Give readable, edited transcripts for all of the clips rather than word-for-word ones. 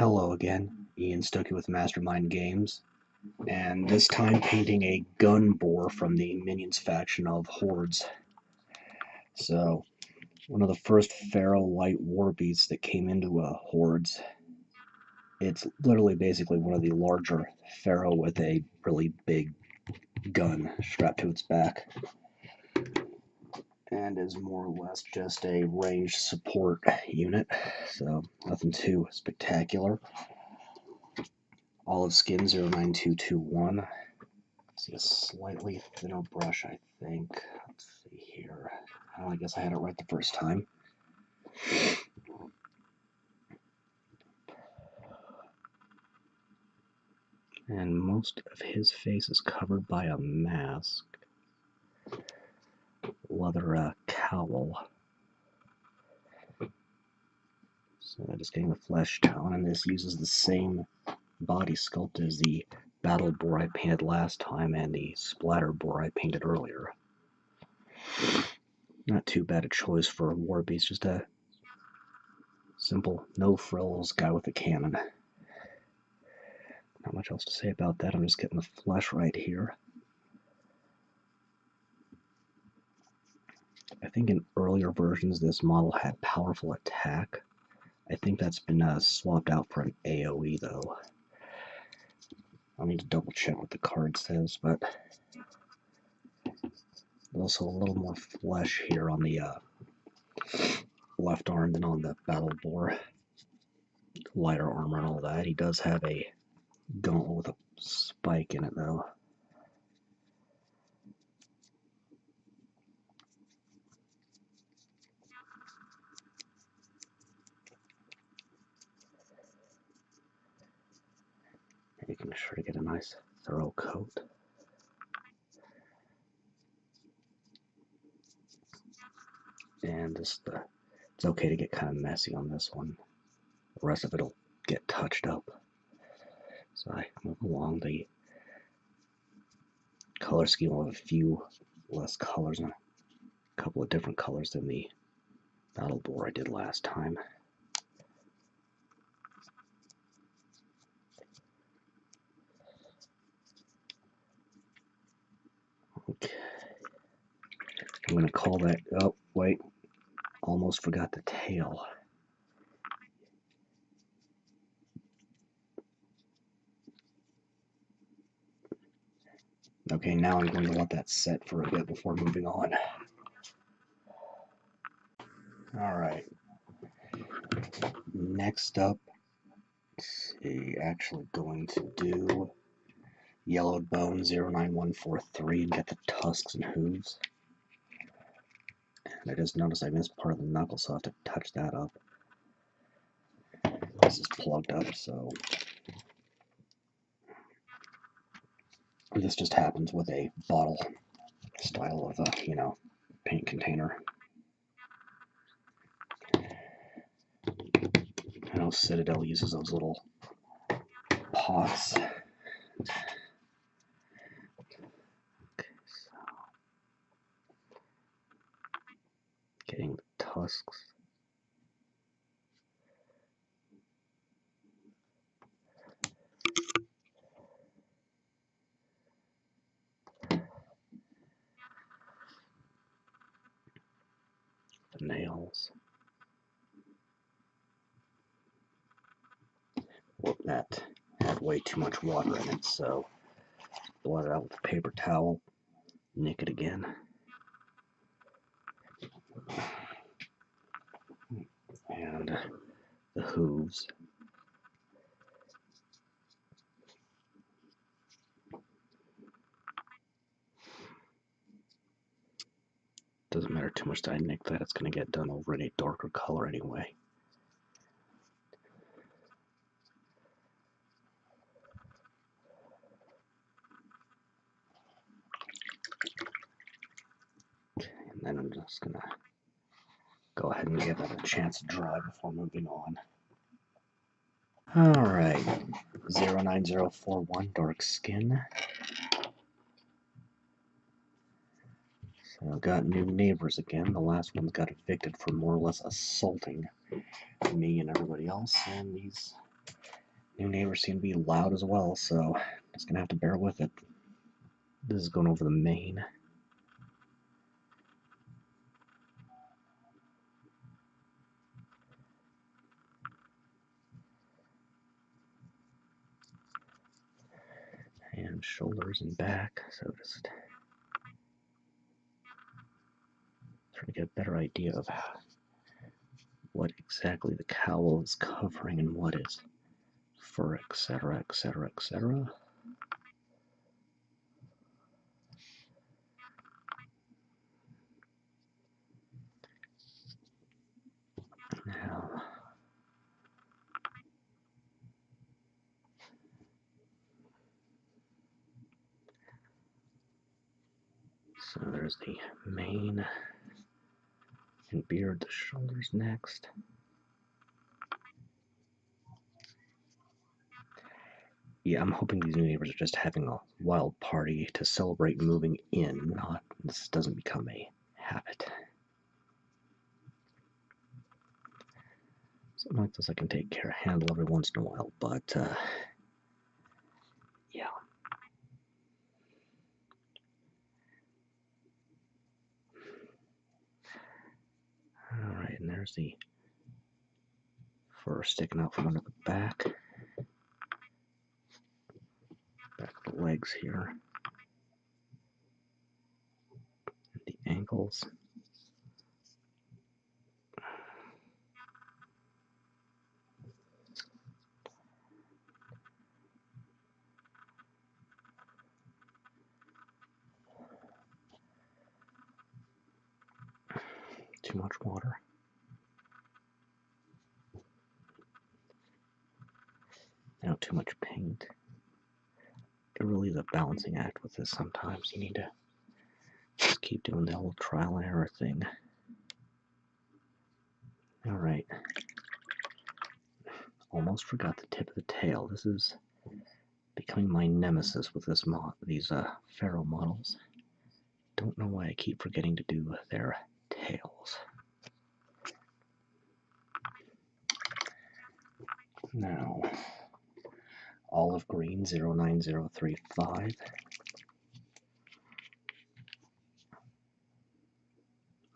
Hello again, Ian Stokey with Mastermind Games, and this time painting a Gun Boar from the Minions faction of Hordes. So, one of the first Pharaoh Light war beasts that came into Hordes. It's literally basically one of the larger Pharaoh with a really big gun strapped to its back, and is more or less just a ranged support unit, so nothing too spectacular. Olive skin 09221. See a slightly thinner brush, I think. Let's see here. I guess I had it right the first time. And most of his face is covered by a mask. Leather cowl. So just getting the flesh tone, and this uses the same body sculpt as the battle boar I painted last time and the splatter boar I painted earlier. Not too bad a choice for a war beast, just a simple, no frills guy with a cannon. Not much else to say about that. I'm just getting the flesh right here. I think in earlier versions this model had powerful attack. I think that's been swapped out for an AoE though. I'll need to double check what the card says, but there's also a little more flesh here on the left arm than on the battle boar. Lighter armor and all that. He does have a gauntlet with a spike in it though. Making sure to get a nice thorough coat. And just it's okay to get kind of messy on this one. The rest of it'll get touched up. So I move along. The color scheme will have a few less colors and a couple of different colors than the battle boar I did last time. Okay. I'm going to call that, oh wait, almost forgot the tail. Okay, now I'm going to let that set for a bit before moving on. Alright. Next up, let's see, actually going to do Yellowed Bone 09143 and get the tusks and hooves. And I just noticed I missed part of the knuckle, so I'll have to touch that up. This is plugged up, so this just happens with a bottle style of a, paint container. I know Citadel uses those little pots. Okay, so getting the tusks. The nails. Well, that had way too much water in it, so blot it out with a paper towel, nick it again. And the hooves. Doesn't matter too much that I nick that, it's going to get done over in a darker color anyway. And then I'm just going to go ahead and give that a chance to dry before moving on. Alright, 09041 dark skin. So I've got new neighbors again. The last one's got evicted for more or less assaulting me and everybody else, and these New neighbors seem to be loud as well, so just gonna have to bear with it. This is going over the main. And shoulders and back, so just trying to get a better idea of what exactly the cowl is covering and what is fur, etc., etc., etc. Now, so there's the mane and beard, the shoulders next. Yeah, I'm hoping these new neighbors are just having a wild party to celebrate moving in, not this doesn't become a habit. Something like this I can handle every once in a while, but yeah. Alright, and there's the fur sticking out from under the back of the legs here, and the ankles. Too much water. Now too much paint. It really is a balancing act with this sometimes. You need to just keep doing the whole trial and error thing. Alright. Almost forgot the tip of the tail. This is becoming my nemesis with these Pharaoh models. Don't know why I keep forgetting to do their tails. Now, olive green 09035.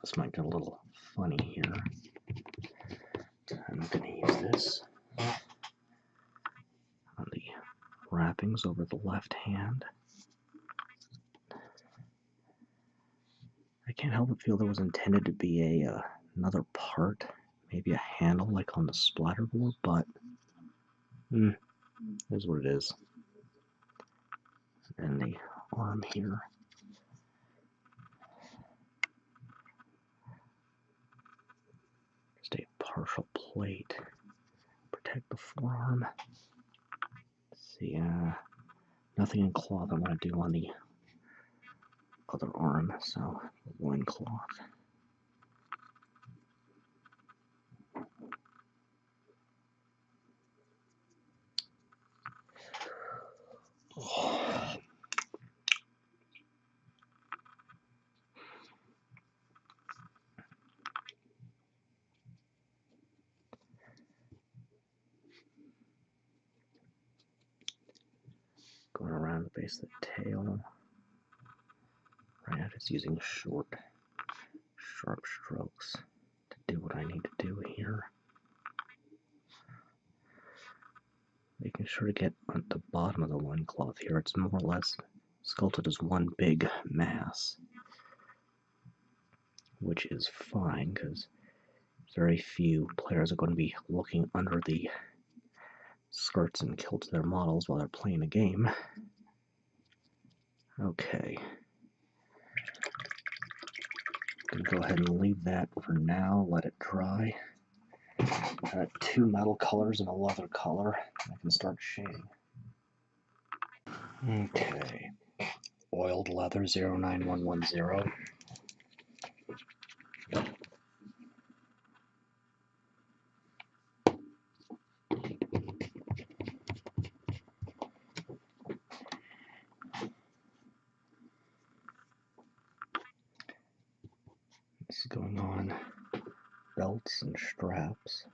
This might get a little funny here. I'm going to use this on the wrappings over the left hand. I can't help but feel there was intended to be another part, maybe a handle like on the splatter board, but here's what it is. And the arm here. Just a partial plate. Protect the forearm. Let's see, nothing in cloth I want to do on the other arm, so loincloth. Going around the base of the tail. Right now, just using short, sharp strokes to do what I need to do here. Making sure to get at the bottom of the loincloth here. It's more or less sculpted as one big mass, which is fine because very few players are going to be looking under the skirts and kilts of their models while they're playing a game. Okay. I'm going to go ahead and leave that for now, let it dry. Got two metal colors and a leather color. I can start shading. Okay. Oiled leather 09110. This is going on belts and straps.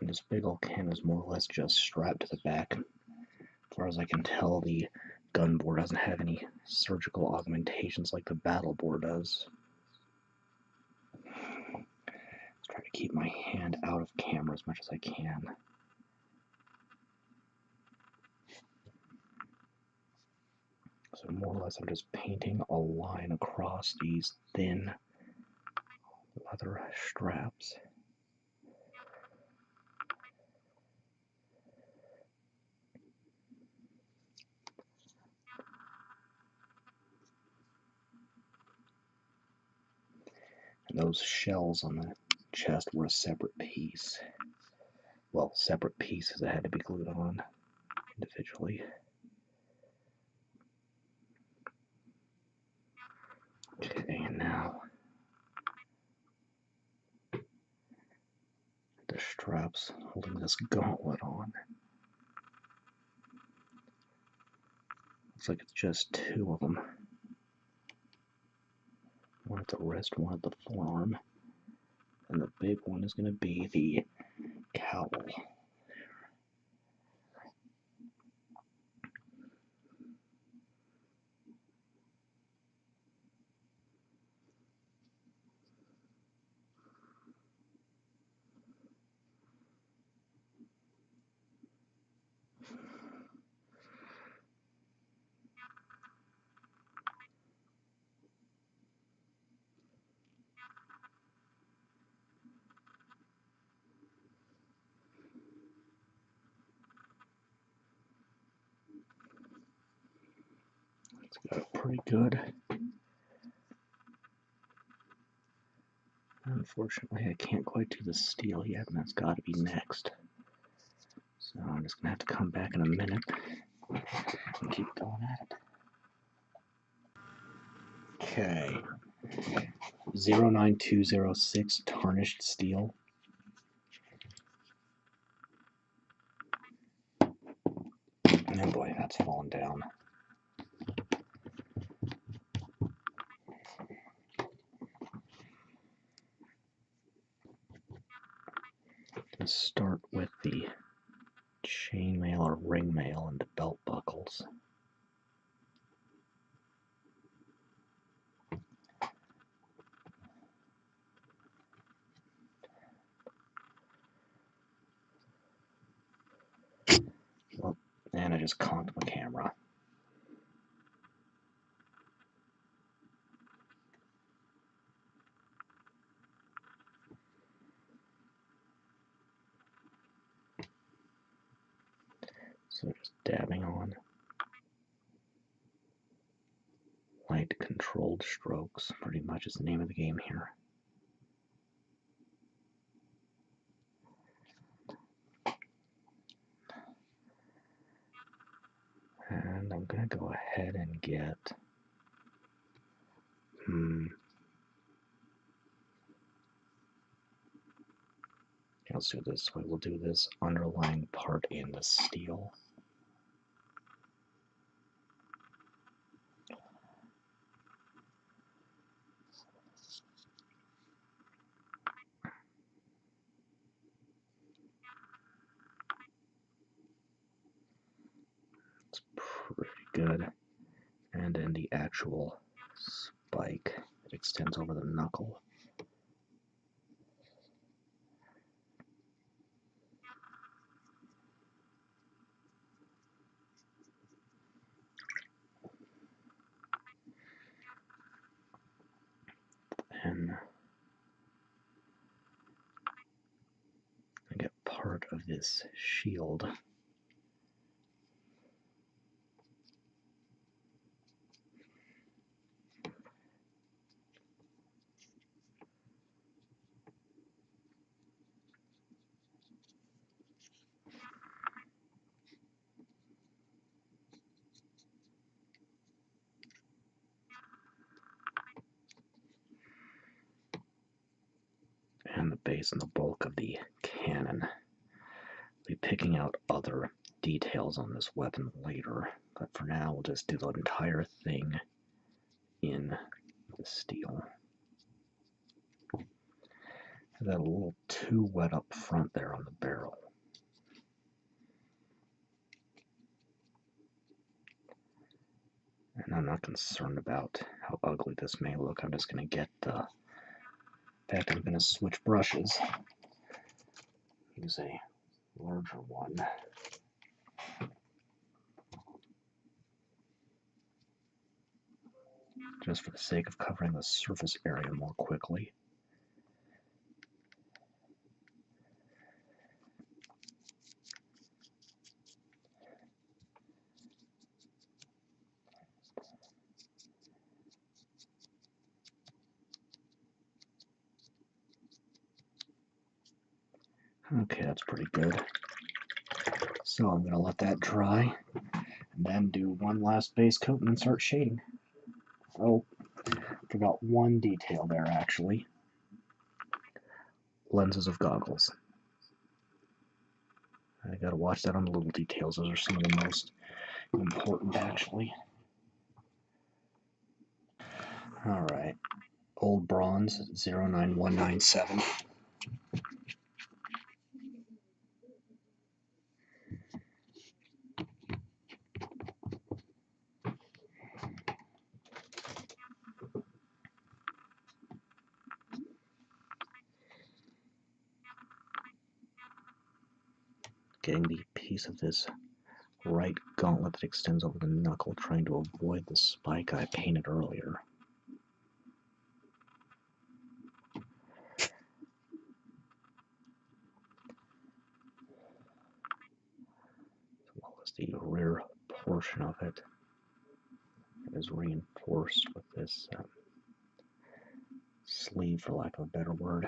And this big old can is more or less just strapped to the back. As far as I can tell, the Gun Boar doesn't have any surgical augmentations like the Battle Boar does. Let's try to keep my hand out of camera as much as I can. So more or less I'm just painting a line across these thin leather straps. And those shells on the chest were a separate piece. Well, separate pieces that had to be glued on individually. Okay, and now the straps holding this gauntlet on. Looks like it's just two of them. One at the wrist, one at the forearm. And the big one is going to be the cowl. It's got it pretty good. Unfortunately, I can't quite do the steel yet, and that's got to be next. So I'm just going to have to come back in a minute and keep going at it. Okay. 09206 Tarnished steel. Oh boy, that's fallen down. Let's start with the chainmail or ringmail and the belt buckles. Well, and I just conked my camera. So just dabbing on. Light controlled strokes, pretty much is the name of the game here. And I'm going to go ahead and get... Let's do it this way. We'll do this underlying part in the steel. It's pretty good. And then the actual spike that extends over the knuckle. And I get part of this shield. And the base and the bulk of the cannon. I'll be picking out other details on this weapon later, but for now we'll just do the entire thing in the steel. That a little too wet up front there on the barrel. And I'm not concerned about how ugly this may look. I'm just going to get the... In fact, I'm going to switch brushes. Use a larger one. Just for the sake of covering the surface area more quickly. Okay, that's pretty good. So I'm going to let that dry, and then do one last base coat and then start shading. Oh, forgot one detail there actually. Lenses of goggles. I gotta watch that on the little details. Those are some of the most important actually. Alright, Old Bronze 09197. Getting the piece of this right gauntlet that extends over the knuckle, trying to avoid the spike I painted earlier. As well as the rear portion of it is reinforced with this sleeve, for lack of a better word.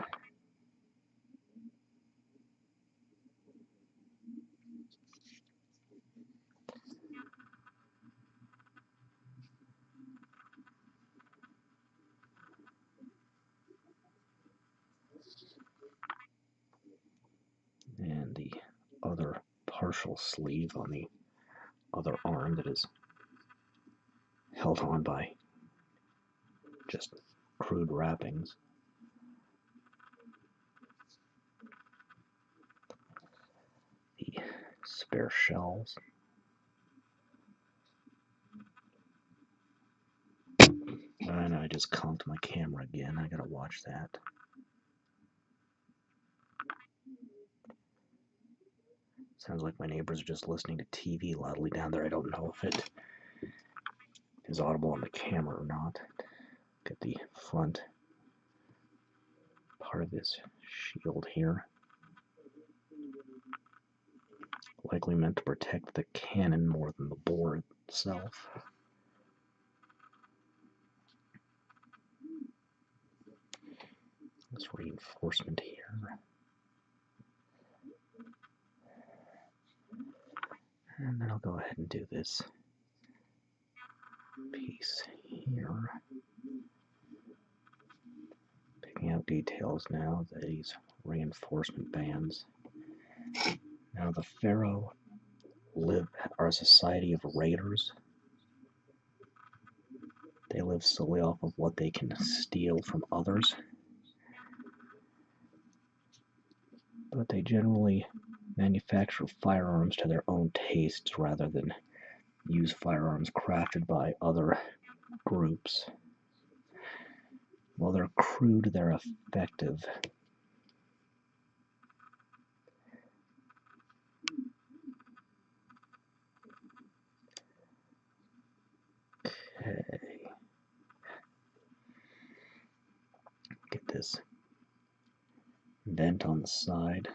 And the other partial sleeve on the other arm that is held on by just crude wrappings. The spare shells. And I just conked my camera again. I gotta watch that. Sounds like my neighbors are just listening to TV loudly down there. I don't know if it is audible on the camera or not. Get the front part of this shield here. Likely meant to protect the cannon more than the bore itself. This reinforcement here. And then I'll go ahead and do this piece here. Picking out details now, these reinforcement bands. Now the Pharaoh are a society of raiders. They live solely off of what they can steal from others. But they generally manufacture firearms to their own tastes rather than use firearms crafted by other groups. While they're crude, they're effective. Okay. Get this vent on the side,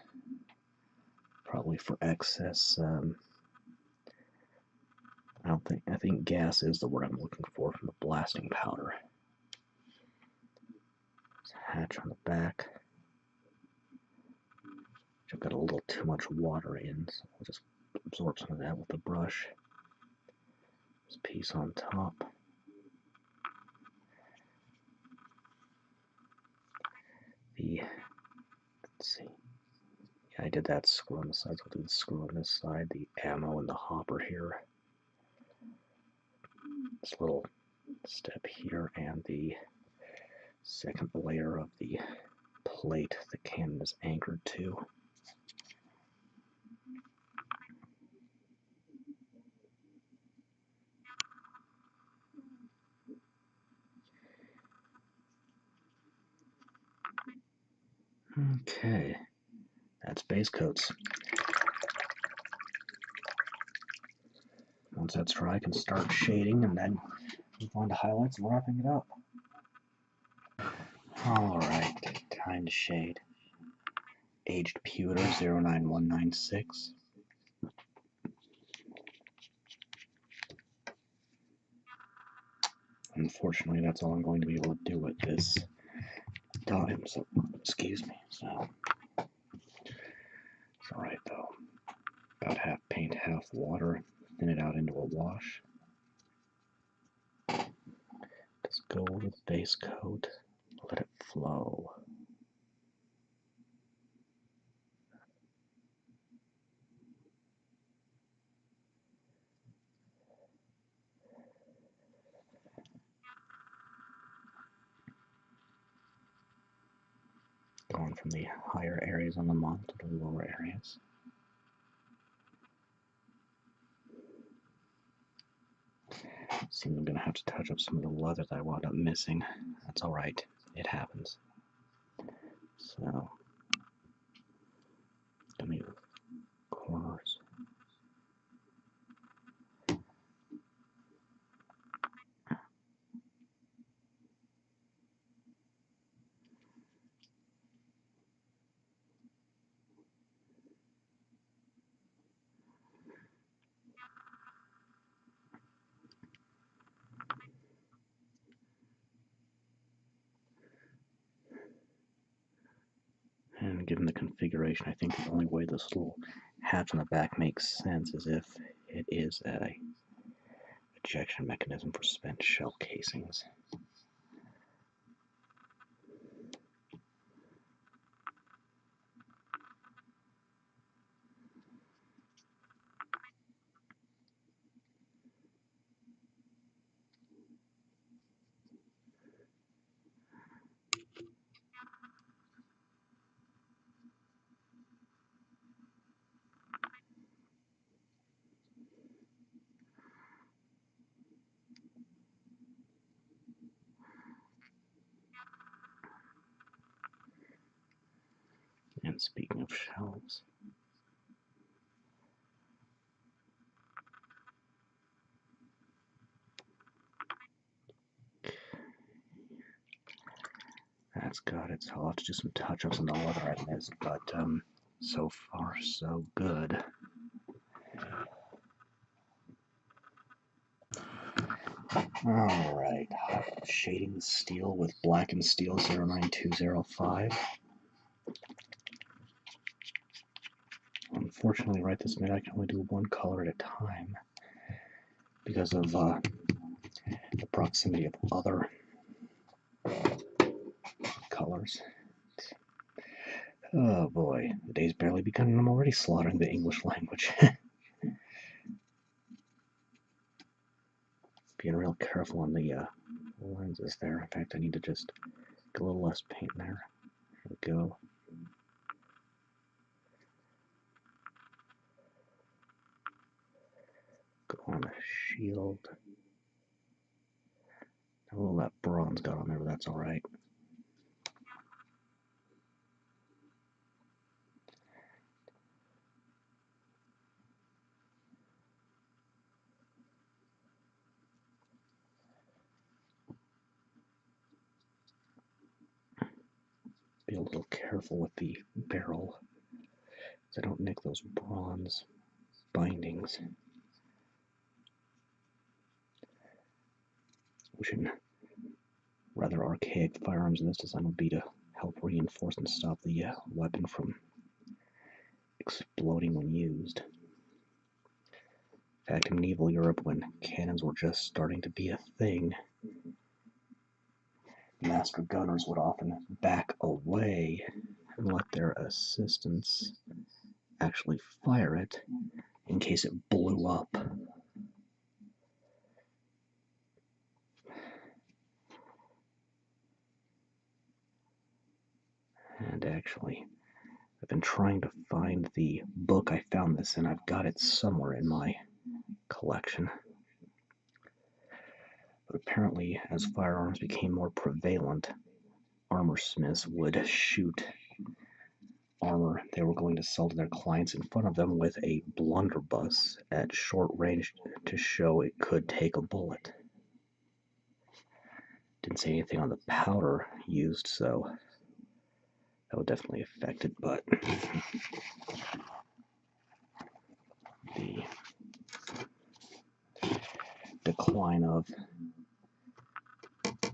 probably for excess. I think gas is the word I'm looking for from the blasting powder. There's a hatch on the back. I've got a little too much water in, so I'll just absorb some of that with the brush. This piece on top. Let's see. Yeah, I did that screw on the side, so I'll do the screw on this side, the ammo and the hopper here. This little step here, and the second layer of the plate the cannon is anchored to. Okay, that's base coats. Once that's dry, I can start shading and then move on to highlights and wrapping it up. Alright, time to shade. Aged Pewter 09196. Unfortunately, that's all I'm going to be able to do at this time, so excuse me. So it's alright though. About half paint, half water. Thin it out into a wash. Just go over the base coat. Let it flow. Going from the higher areas on the model to the lower areas. Seems I'm going to have to touch up some of the leather that I wound up missing. That's alright. It happens. So, let me corners. And given the configuration, I think the only way this little hatch on the back makes sense is if it is a ejection mechanism for spent shell casings. And speaking of shells, that's got it. So I'll have to do some touch-ups on the leather I missed, but so far so good. Alright, shading the steel with Blackened Steel 09205. Unfortunately, right this minute I can only do one color at a time because of the proximity of other colors. Oh boy, the day's barely begun and I'm already slaughtering the English language. Being real careful on the lenses there. In fact, I need to just get a little less paint in there. There we go. Go on the shield. A little of that bronze got on there, but that's alright. Be a little careful with the barrel so I don't nick those bronze bindings. Wishing rather archaic firearms in this design would be to help reinforce and stop the weapon from exploding when used. In fact, in medieval Europe, when cannons were just starting to be a thing, master gunners would often back away and let their assistants actually fire it in case it blew up. And Blackened, actually. I've been trying to find the book I found this in. I've got it somewhere in my collection. But apparently, as firearms became more prevalent, armor smiths would shoot armor they were going to sell to their clients in front of them with a blunderbuss at short range to show it could take a bullet. Didn't say anything on the powder used, so that would definitely affect it, but the decline of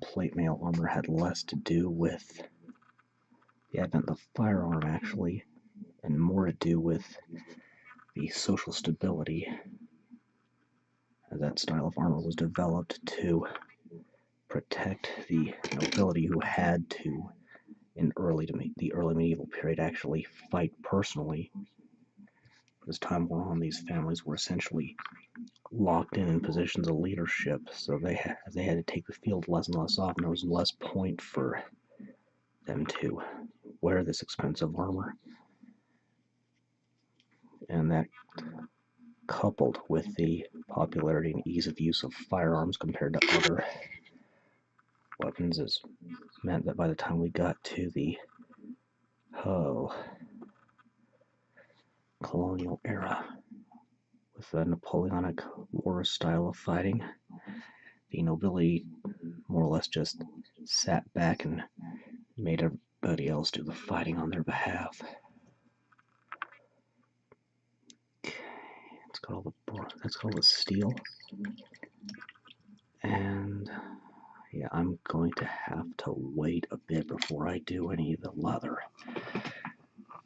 plate mail armor had less to do with the advent of firearm, actually, and more to do with the social stability. That style of armor was developed to protect the nobility who had to, in the early medieval period, actually fight personally. As time wore on, these families were essentially locked in positions of leadership, so they had to take the field less and less often. There was less point for them to wear this expensive armor, and that, coupled with the popularity and ease of use of firearms compared to other weapons, has meant that by the time we got to the colonial era, with the Napoleonic War style of fighting, the nobility more or less just sat back and made everybody else do the fighting on their behalf. It's got all the steel, and yeah, I'm going to have to wait a bit before I do any of the leather.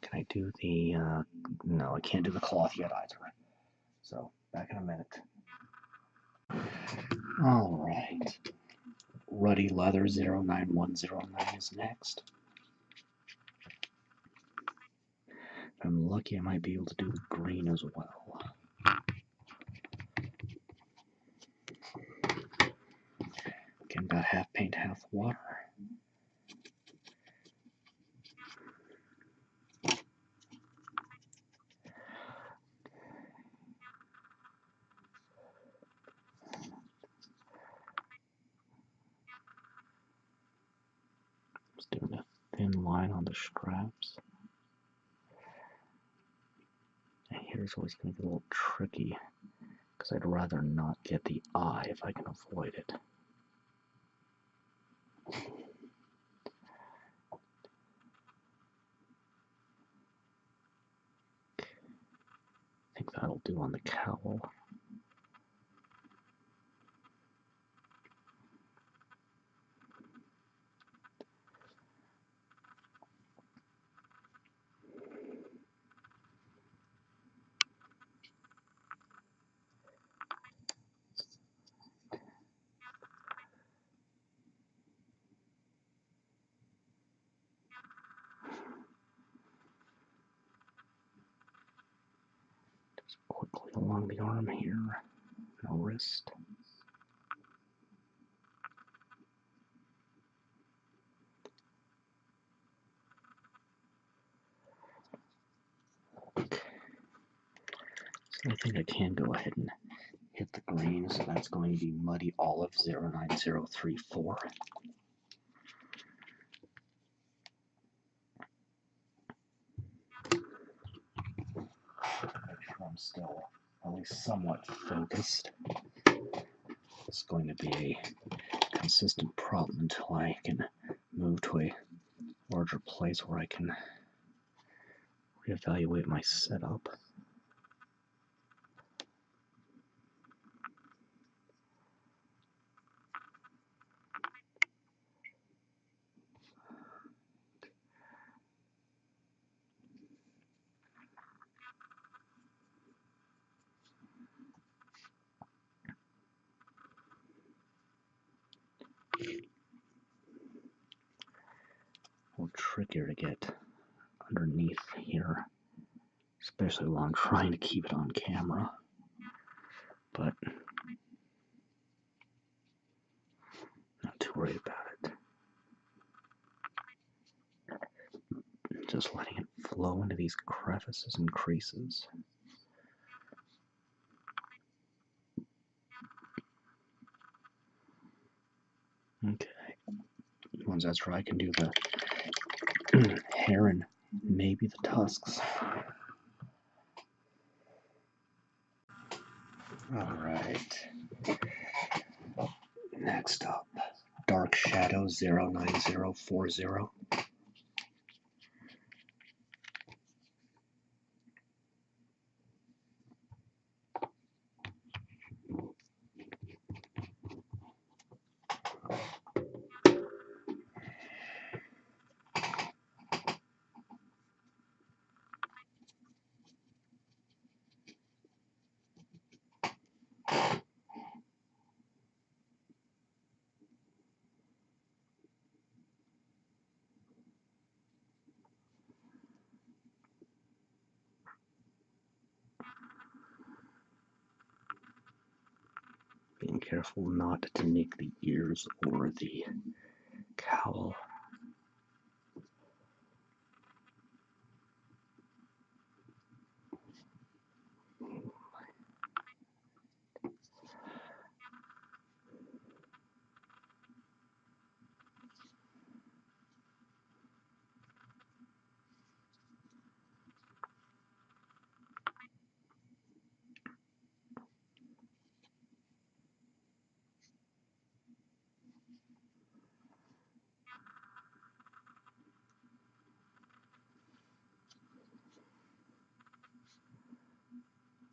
Can I do the? No, I can't do the cloth yet either. So back in a minute. All right. Ruddy Leather 09109 is next. If I'm lucky, I might be able to do the green as well. Again, about half paint, half water. Just doing a thin line on the straps. And here's always going to get a little tricky, because I'd rather not get the eye if I can avoid it. I think that'll do on the cowl. Just quickly along the arm here, the wrist. So I think I can go ahead and hit the green, so that's going to be Muddy Olive 09034. Make sure I'm still at least somewhat focused. It's going to be a consistent problem until I can move to a larger place where I can reevaluate my setup. A little trickier to get underneath here, especially while I'm trying to keep it on camera, but not too worried about it. Just letting it flow into these crevices and creases. Okay. Once that's dry, I can do the hair and maybe the tusks. Alright. Next up, Dark Shadow 09040. Being careful not to nick the ears or the cowl.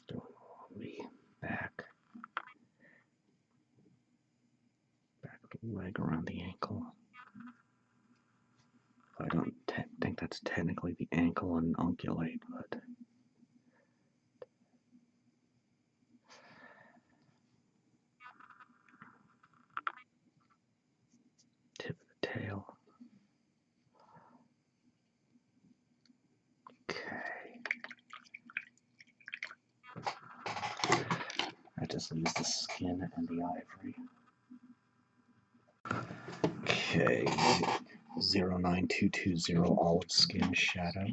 Going along the back of the leg around the ankle. I don't think that's technically the ankle and ungulate, but tip of the tail. Okay. I just leaves the skin and the ivory. Okay. 09220 olive skin shadow.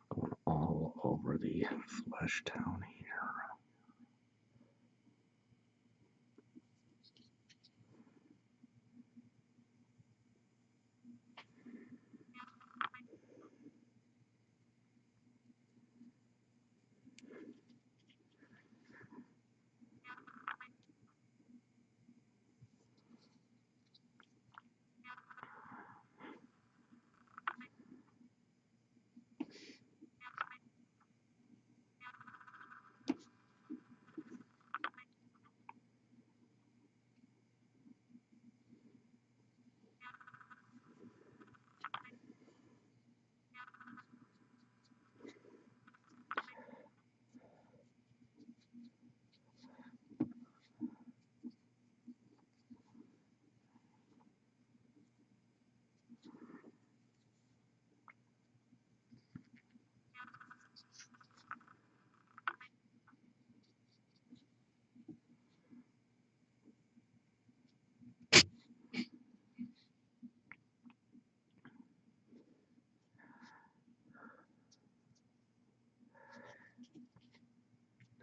Going all over the flesh down here.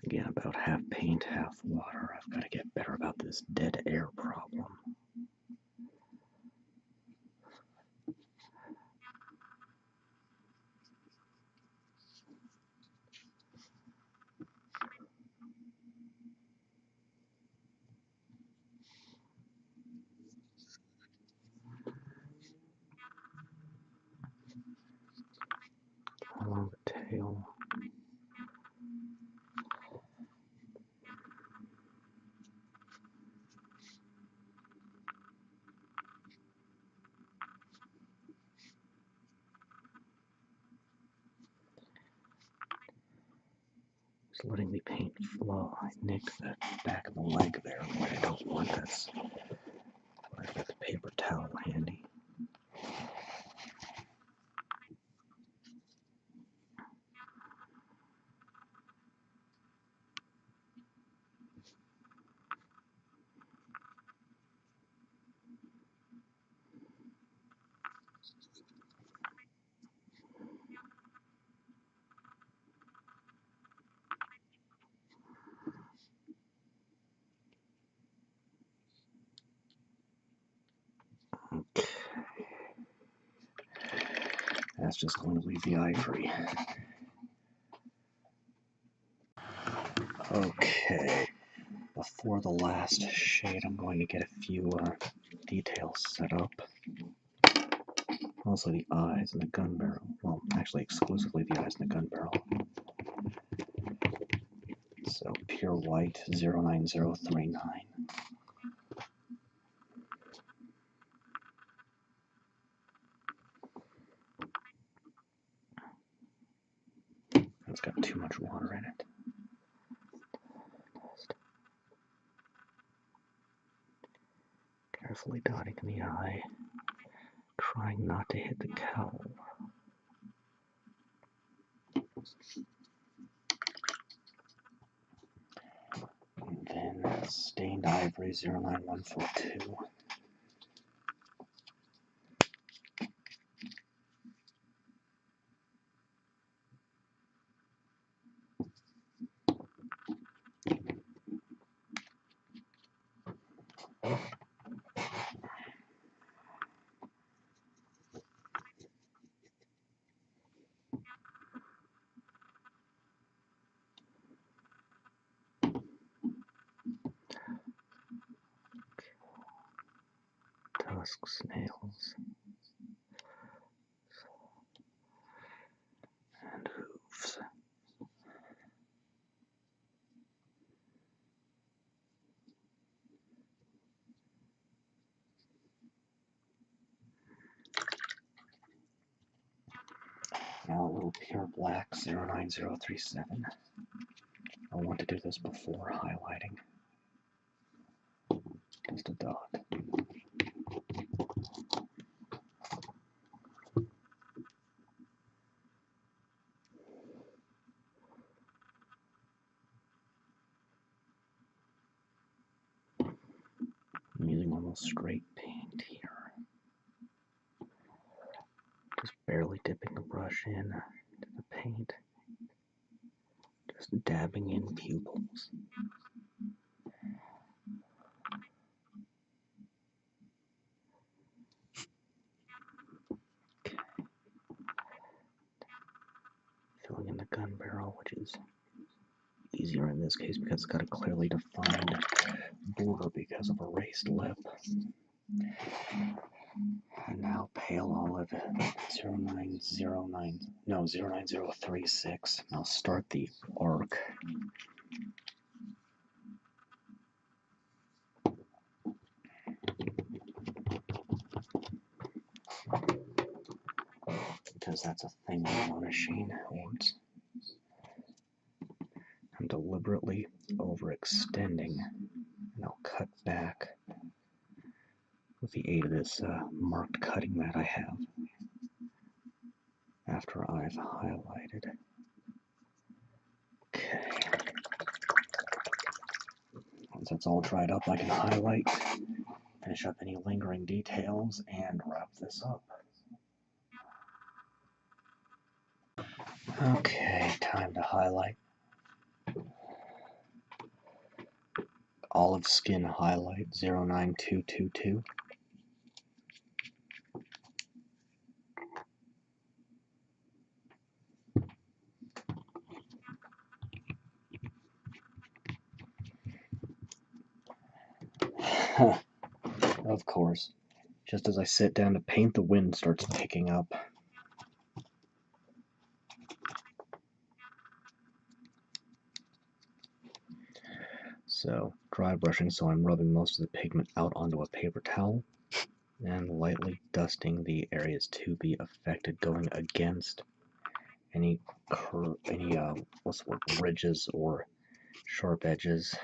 Again, about half paint, half water. I've got to get better about this dead air problem. Along the tail. Just letting the paint flow. I nicked the back of the leg there, which I don't want. That's why I've got the paper towel handy. Okay. That's just going to leave the ivory. Okay. Before the last shade, I'm going to get a few details set up. Also the eyes and the gun barrel. Well, actually exclusively the eyes and the gun barrel. So pure white 09039. It's got too much water in it. Carefully dotting in the eye, trying not to hit the cowl. And then stained ivory 09142. Tusk snails and hooves. Now a little pure black 09037. I want to do this before highlighting. Just a dot. I'm using almost straight paint here. Just barely dipping the brush in to the paint. Just dabbing in pupils. Okay. Filling in the gun barrel, which is easier in this case because it's got a clearly defined border because of a raised lip. And now pale olive 09036. I'll start the arc. Because that's a thing on machine Hordes. I'm deliberately overextending, and I'll cut back with the aid of this marked cutting mat I have after I've highlighted. Okay. Once that's all dried up, I can highlight, finish up any lingering details, and wrap this up. Okay, time to highlight. Olive skin highlight 09222. Of course, just as I sit down to paint, the wind starts picking up. So, dry brushing, so I'm rubbing most of the pigment out onto a paper towel and lightly dusting the areas to be affected, going against any what's the word, ridges or sharp edges.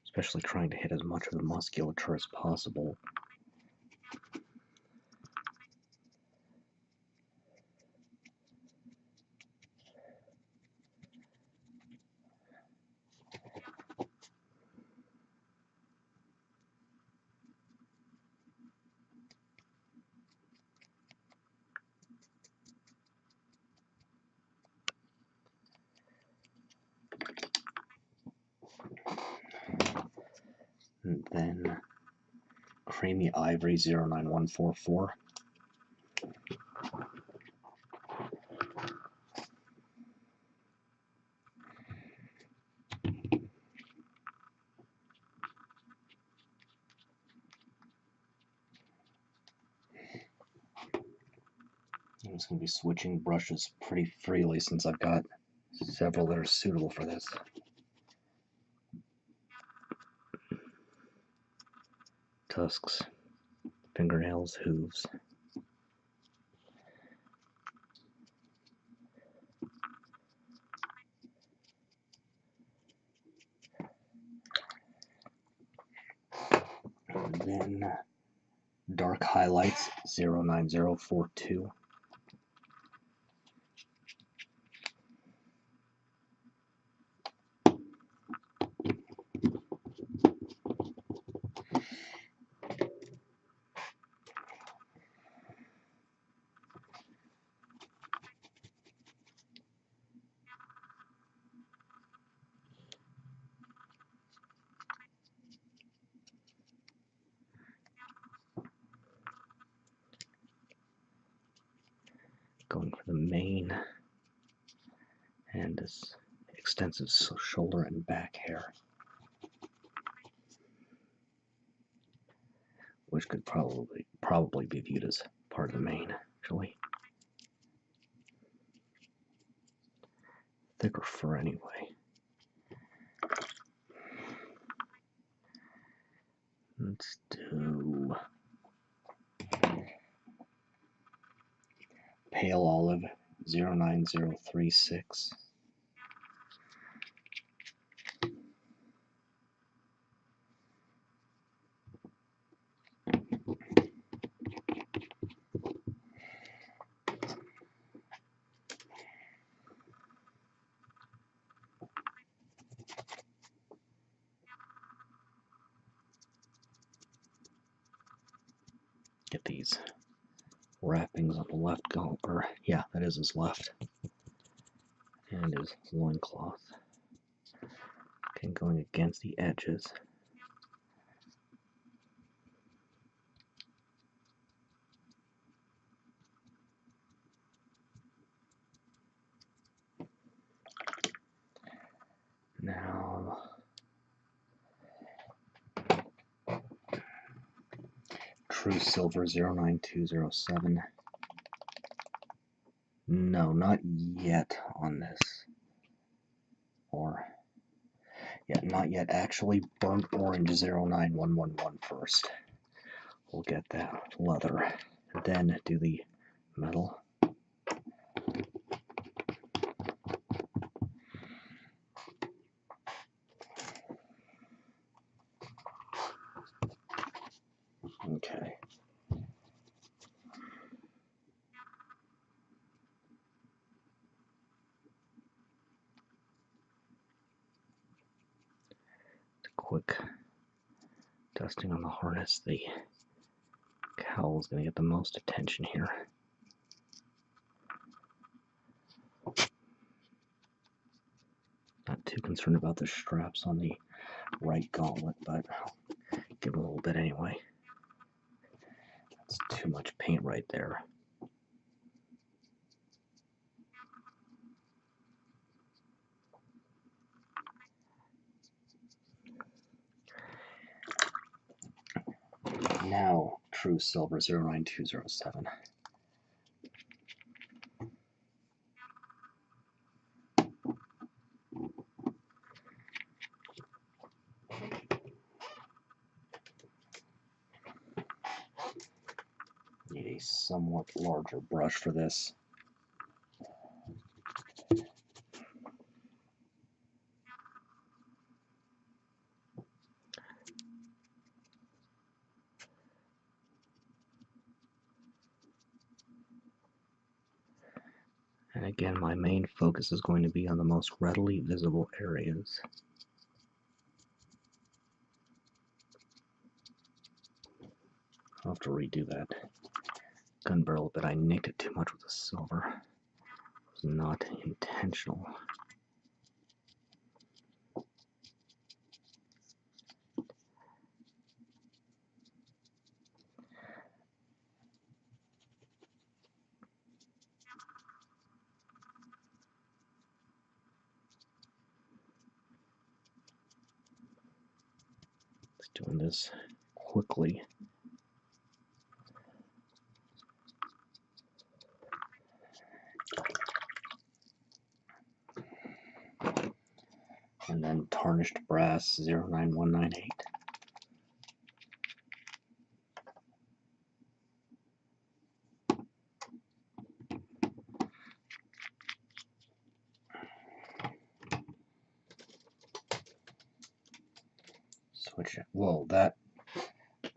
Especially trying to hit as much of the musculature as possible. And then Creamy Ivory 09144. I'm just going to be switching brushes pretty freely since I've got several that are suitable for this. Tusks, fingernails, hooves. And then dark highlights 09042. Going for the mane and this extensive shoulder and back hair, which could probably be viewed as part of the mane, actually. Thicker fur anyway. Let's do pale olive 09036. Get these wrappings on the left go, or yeah, that is his left, and his loincloth. Okay, going against the edges. Now, True Silver 09207. No, not yet on this. Or, yeah, not yet. Actually, Burnt Orange 09111 first. We'll get that leather. Then do the metal. Okay. Quick dusting on the harness. The cowl is going to get the most attention here. Not too concerned about the straps on the right gauntlet, but I'll give them a little bit anyway. That's too much paint right there. Now, true silver 09207. Need a somewhat larger brush for this. And again, my main focus is going to be on the most readily visible areas. I'll have to redo that gun barrel, but I nicked it too much with the silver. It was not intentional. Just doing this quickly. And then Tarnished Brass 09198. Switch it. Whoa, that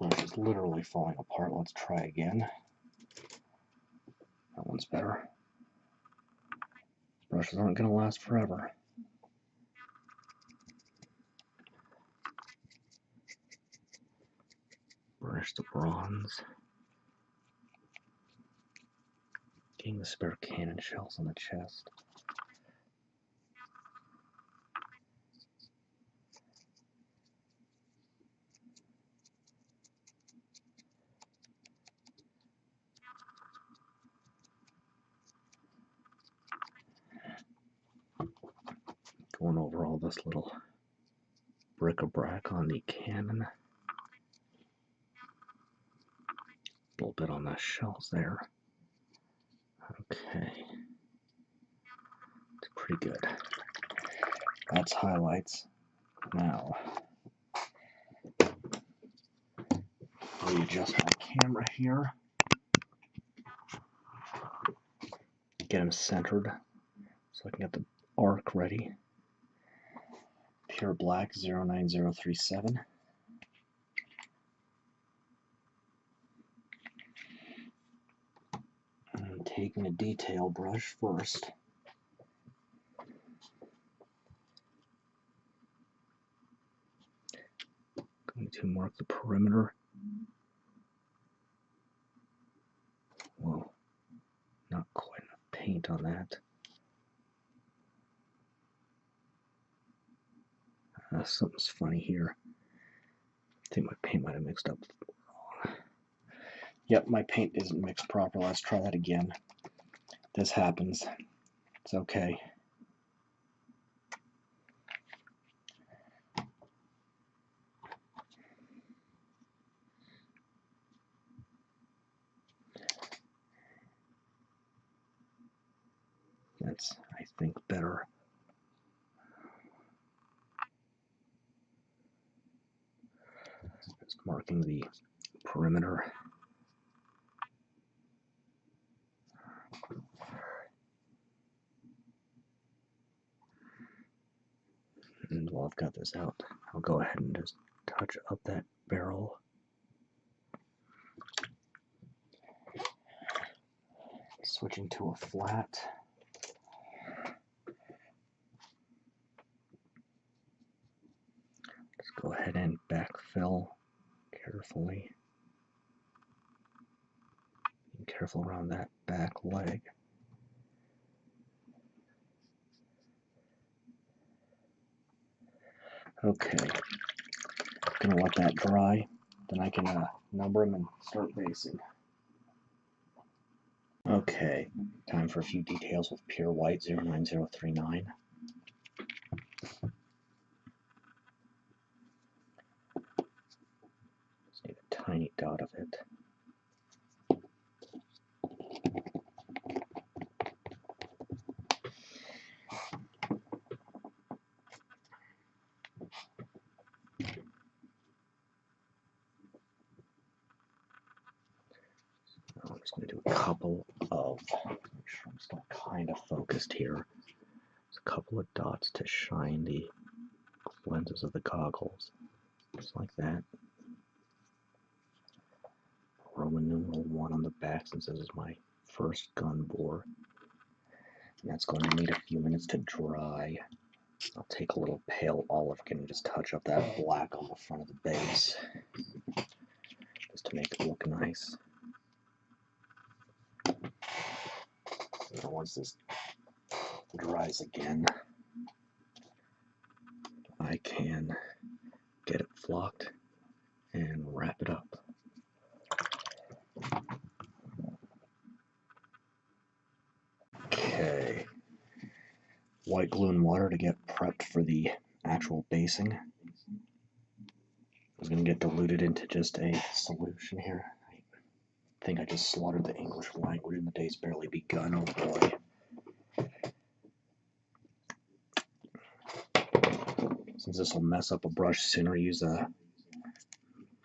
brush is literally falling apart. Let's try again. That one's better. Brushes aren't going to last forever. Burnish the bronze. Getting the spare cannon shells on the chest. Going over all this little bric-a-brac on the cannon. A little bit on the shells there. Okay. It's pretty good. That's highlights. Now, readjust my camera here. Get them centered so I can get the arc ready. Pure black 09037. And taking a detail brush first. Going to mark the perimeter. Whoa, not quite enough paint on that. Something's funny here. I think my paint might have mixed up wrong. Yep, my paint isn't mixed properly. Let's try that again. This happens. It's okay. That's, I think, better. Just marking the perimeter. And while I've got this out, I'll go ahead and just touch up that barrel. Switching to a flat. Just go ahead and backfill carefully. Be careful around that back leg. Okay, gonna let that dry, then I can number them and start basing. Okay, time for a few details with pure white 09039. Just need a tiny dot of it. just going to do a couple of, make sure I'm still kind of focused here. Just a couple of dots to shine the lenses of the goggles, just like that. Roman numeral 1 on the back, since this is my first Gun Boar. And that's going to need a few minutes to dry. I'll take a little pale olive again and just touch up that black on the front of the base, just to make it look nice. And once this dries again, I can get it flocked and wrap it up. Okay, white glue and water to get prepped for the actual basing. It's going to get diluted into just a solution here. I think I just slaughtered the English language and the day's barely begun. Oh boy. Since this will mess up a brush sooner, use a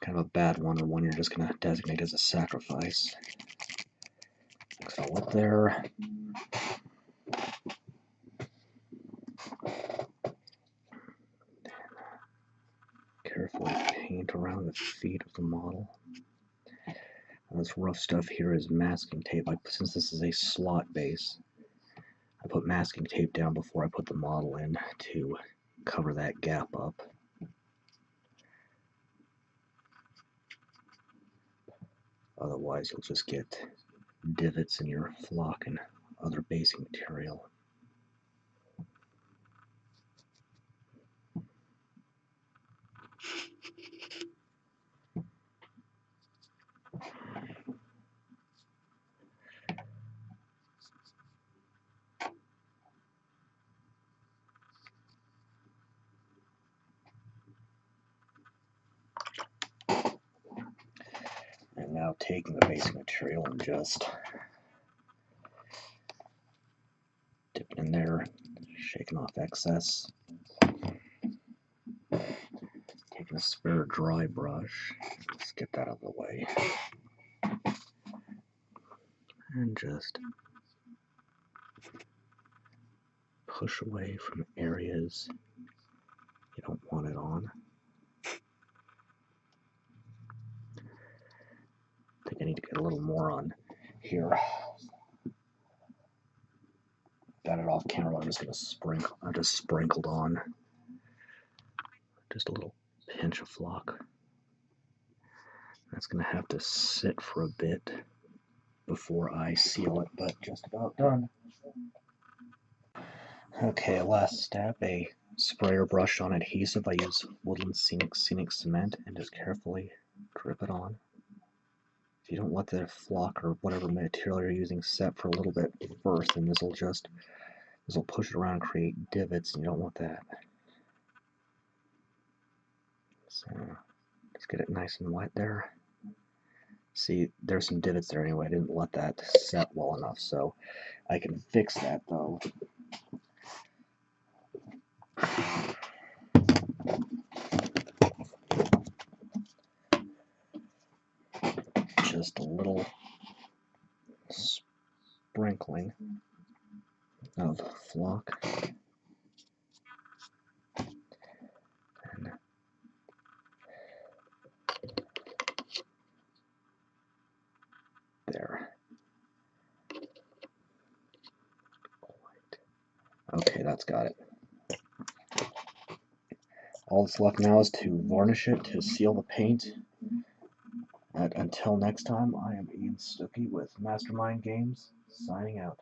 kind of a bad one, or one you're just going to designate as a sacrifice. Mix it all up there. Carefully paint around the feet of the model. And this rough stuff here is masking tape. Since this is a slot base, I put masking tape down before I put the model in to cover that gap up. Otherwise, you'll just get divots in your flock and other basing material. And now taking the basing material and just dipping in there, shaking off excess. Taking a spare dry brush, let's get that out of the way. And just push away from areas you don't want it on. I think I need to get a little more on here. Got it off camera, I'm just going to sprinkle. I just sprinkled on just a little pinch of flock. That's going to have to sit for a bit before I seal it, but just about done. Okay, last step, a sprayer brush on adhesive. I use Woodland Scenic Cement and just carefully drip it on. If you don't let the flock or whatever material you're using set for a little bit first, then this will push it around and create divots, and you don't want that. So just get it nice and wet there. See, there's some divots there anyway. I didn't let that set well enough, so I can fix that though. Just a little sprinkling of flock. And there. Okay, that's got it. All that's left now is to varnish it to seal the paint. And until next time, I am Ian Stuckey with Mastermind Games, signing out.